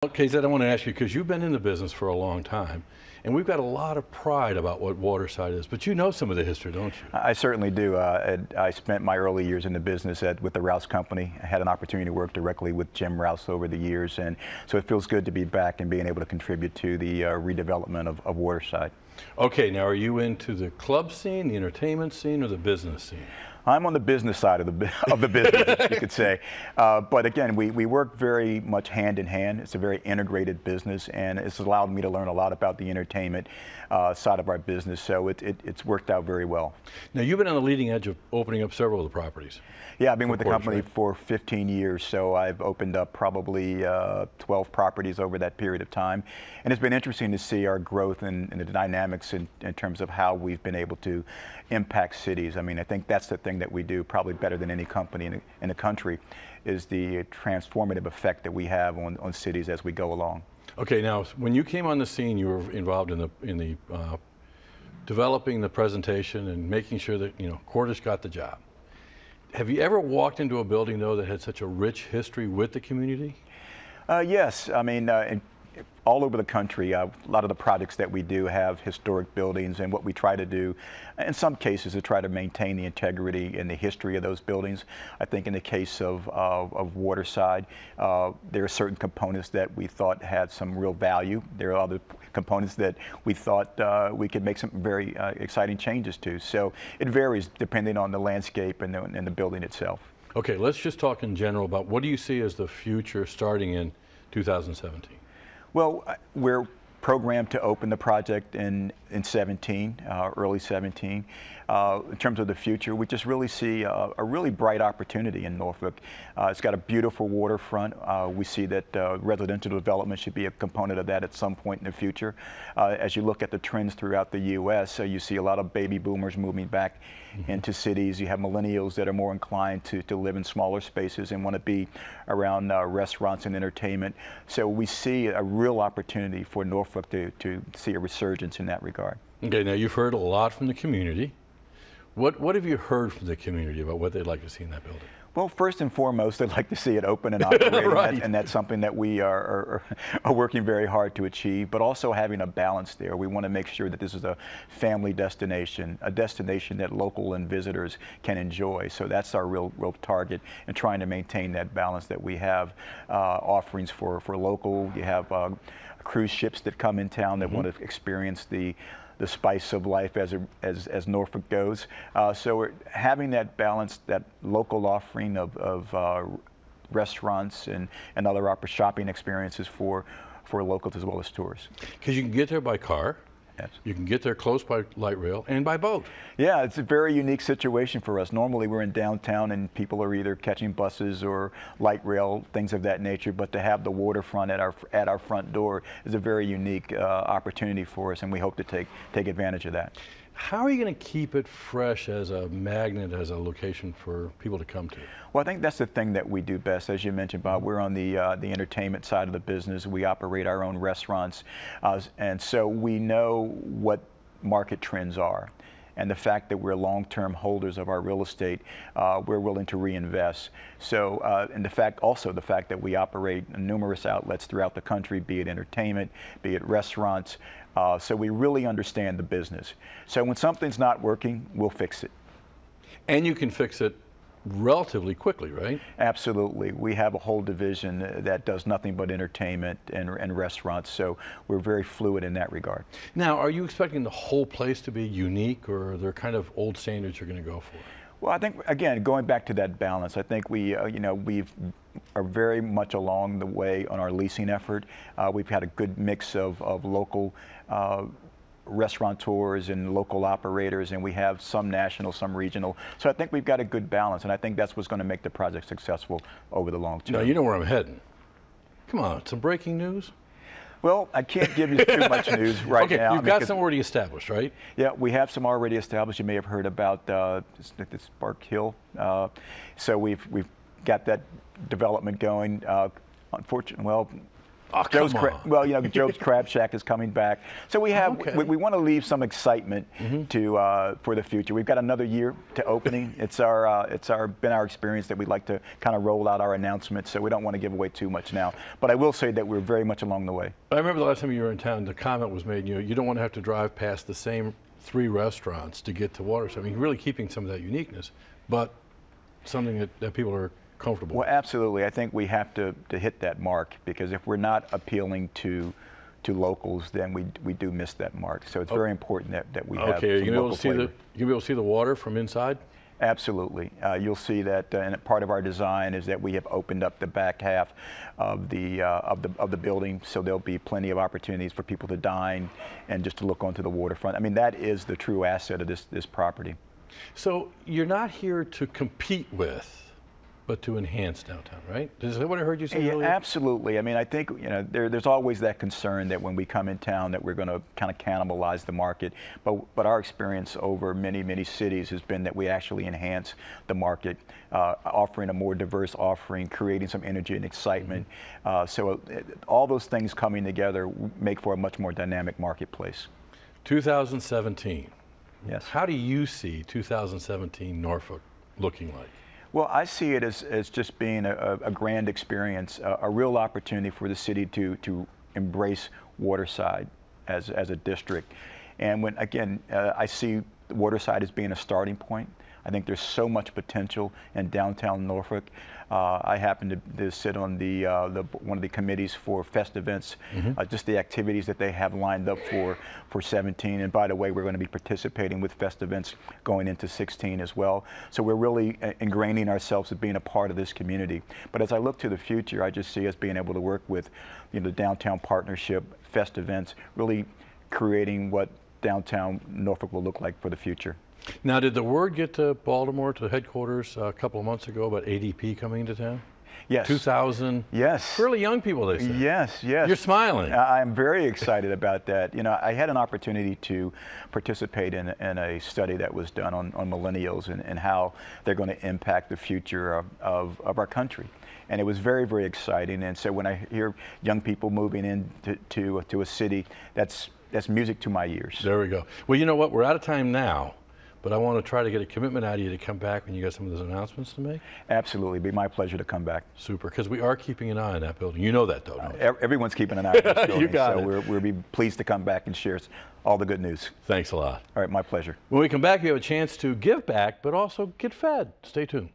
Okay, Zed, I want to ask you, because you've been in the business for a long time, and we've got a lot of pride about what Waterside is, but you know some of the history, don't you? I certainly do. I spent my early years in the business with the Rouse Company. I had an opportunity to work directly with Jim Rouse over the years, and so it feels good to be back and being able to contribute to the redevelopment of Waterside. Okay, now are you into the club scene, the entertainment scene, or the business scene? I'm on the business side of the business, you could say. But again, we work very much hand in hand. It's a very integrated business, and it's allowed me to learn a lot about the entertainment side of our business. So it's worked out very well. Now, you've been on the leading edge of opening up several of the properties. Yeah, I've been with the company right? for 15 years, so I've opened up probably 12 properties over that period of time. And it's been interesting to see our growth and the dynamics in terms of how we've been able to impact cities. I mean, I think that's the thing that we do probably better than any company in the country, is the transformative effect that we have on cities as we go along. Okay, now, when you came on the scene, you were involved in the developing the presentation and making sure that, Cordish got the job. Have you ever walked into a building, though, that had such a rich history with the community? Yes, I mean, all over the country, a lot of the projects that we do have historic buildings, and what we try to do, in some cases, is try to maintain the integrity and the history of those buildings. I think in the case of Waterside, there are certain components that we thought had some real value. There are other components that we thought we could make some very exciting changes to. So it varies depending on the landscape and the building itself. Okay, let's just talk in general about what do you see as the future starting in 2017? Well, we're programmed to open the project in 17, early 17. In terms of the future, we just really see a really bright opportunity in Norfolk. It's got a beautiful waterfront. We see that residential development should be a component of that at some point in the future. As you look at the trends throughout the U.S., you see a lot of baby boomers moving back into cities. You have millennials that are more inclined to live in smaller spaces and want to be around restaurants and entertainment. So we see a real opportunity for Norfolk to see a resurgence in that regard. Okay, now you've heard a lot from the community. What have you heard from the community about what they'd like to see in that building? Well, first and foremost, they'd like to see it open and operating, right. and that's something that we are working very hard to achieve, but also having a balance there. We want to make sure that this is a family destination, a destination that local and visitors can enjoy. So that's our real target, and trying to maintain that balance that we have offerings for local. You have cruise ships that come in town that want to experience the spice of life as Norfolk goes. So we're having that balance, that local offering of restaurants and other shopping experiences for locals as well as tourists. Because you can get there by car. Yes. You can get there close by light rail and by boat. Yeah, it's a very unique situation for us. Normally we're in downtown and people are either catching buses or light rail, things of that nature, but to have the waterfront at our front door is a very unique opportunity for us, and we hope to take advantage of that. How are you going to keep it fresh as a magnet, as a location for people to come to? Well, I think that's the thing that we do best. As you mentioned, Bob, we're on the entertainment side of the business. We operate our own restaurants, and so we know what market trends are. And the fact that we're long-term holders of our real estate, we're willing to reinvest. So, and the fact that we operate numerous outlets throughout the country, be it entertainment, be it restaurants, so we really understand the business. So when something's not working, we'll fix it. And you can fix it relatively quickly, right? Absolutely. We have a whole division that does nothing but entertainment and restaurants, so we're very fluid in that regard. Now, are you expecting the whole place to be unique, or are there kind of old standards you're going to go for? Well, I think, again, going back to that balance, I think we are very much along the way on our leasing effort. We've had a good mix of local restaurateurs and local operators, and we have some national, some regional. So I think we've got a good balance, and I think that's what's going to make the project successful over the long term. Now, you know where I'm heading. Come on, some breaking news? Well, I can't give you too much news right okay, now. You've got some already established, right? Yeah, we have some already established. You may have heard about the Spark Hill. So we've got that development going. Unfortunately, well, Oh, come on. Well, you know, Job's Crab Shack is coming back. So we have, Okay. we want to leave some excitement to for the future. We've got another year to opening. It's been our experience that we like to kind of roll out our announcements, so we don't want to give away too much now. But I will say that we're very much along the way. I remember the last time you were in town, the comment was made, you don't want to have to drive past the same 3 restaurants to get to Waterside. I mean, really keeping some of that uniqueness, but something that people are comfortable Well, with. absolutely. I think we have to hit that mark, because if we're not appealing to locals, then we do miss that mark. So it's very important that we have Okay, are you some gonna be able local to see flavor. you gonna be able to see the water from inside? Absolutely. You'll see that, and part of our design is that we have opened up the back half of the building, so there'll be plenty of opportunities for people to dine and just to look onto the waterfront. I mean, that is the true asset of this property. So you're not here to compete with, but to enhance downtown, right? Is that what I heard you say Yeah, earlier? absolutely. I mean, I think, you know, there's always that concern that when we come in town that we're going to kind of cannibalize the market. But our experience over many cities has been that we actually enhance the market, offering a more diverse offering, creating some energy and excitement. So all those things coming together make for a much more dynamic marketplace. 2017. Yes. How do you see 2017 Norfolk looking like? Well, I see it as just being a grand experience, a real opportunity for the city to embrace Waterside as a district. And when, again, I see Waterside as being a starting point. I think there's so much potential in downtown Norfolk. I happen to sit on one of the committees for Fest Events, just the activities that they have lined up for 17. And by the way, we're going to be participating with Fest Events going into 16 as well. So we're really ingraining ourselves as being a part of this community. But as I look to the future, I just see us being able to work with, you know, the Downtown Partnership, Fest Events, really creating what downtown Norfolk will look like for the future. Now, did the word get to Baltimore, to headquarters, a couple of months ago about ADP coming into town? Yes. 2,000 Yes. fairly young people, they said. Yes. You're smiling. I'm very excited about that. You know, I had an opportunity to participate in a study that was done on millennials and how they're going to impact the future of our country. And it was very exciting. And so when I hear young people moving into a city, that's music to my ears. There we go. Well, you know what? We're out of time now, but I want to try to get a commitment out of you to come back when you got some of those announcements to make. Absolutely. It'd be my pleasure to come back. Super, because we are keeping an eye on that building. You know that, though, don't you? Everyone's keeping an eye on this building. You got so it. we'll be pleased to come back and share all the good news. Thanks a lot. All right, my pleasure. When we come back, you have a chance to give back, but also get fed. Stay tuned.